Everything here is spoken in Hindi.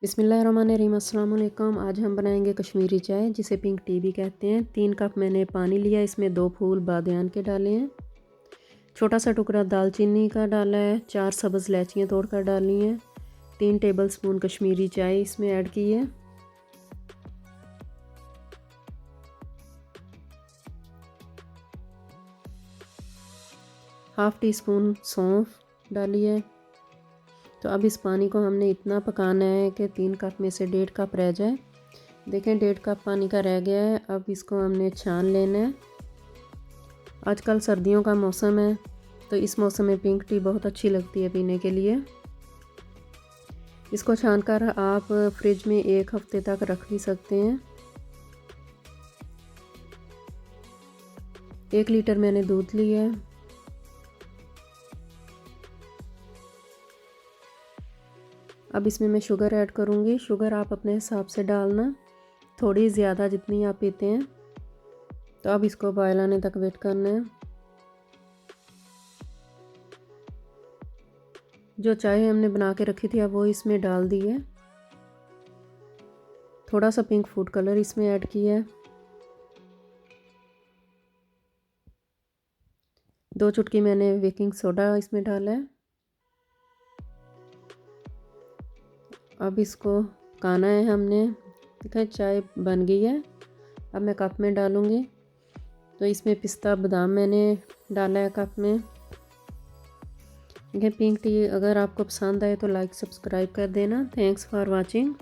बिस्मिल्लाहिर्रहमानिर्रहीम। अस्सलाम वालेकुम। आज हम बनाएंगे कश्मीरी चाय जिसे पिंक टी भी कहते हैं। 3 कप मैंने पानी लिया, इसमें 2 फूल बादियान के डाले हैं, छोटा सा टुकड़ा दालचीनी का डाला है, 4 सब्ज़ इलायचियाँ तोड़कर डाली हैं, 3 टेबलस्पून कश्मीरी चाय इसमें ऐड की है, हाफ़ टी स्पून सौंफ डाली है। तो अब इस पानी को हमने इतना पकाना है कि 3 कप में से 1.5 कप रह जाए। देखें 1.5 कप पानी का रह गया है। अब इसको हमने छान लेना है। आजकल सर्दियों का मौसम है तो इस मौसम में पिंक टी बहुत अच्छी लगती है पीने के लिए। इसको छानकर आप फ्रिज में 1 हफ्ते तक रख भी सकते हैं। 1 लीटर मैंने दूध लिया है। अब इसमें मैं शुगर ऐड करूँगी। शुगर आप अपने हिसाब से डालना, थोड़ी ज़्यादा जितनी आप पीते हैं। तो अब इसको बॉयल आने तक वेट करना है। जो चाय हमने बना के रखी थी अब वो इसमें डाल दी है। थोड़ा सा पिंक फूड कलर इसमें ऐड किया है। 2 चुटकी मैंने बेकिंग सोडा इसमें डाला है। अब इसको पकाना है हमने। देखा चाय बन गई है। अब मैं कप में डालूँगी। तो इसमें पिस्ता बादाम मैंने डाला है कप में। देखिए पिंक टी अगर आपको पसंद आए तो लाइक सब्सक्राइब कर देना। Thanks for watching.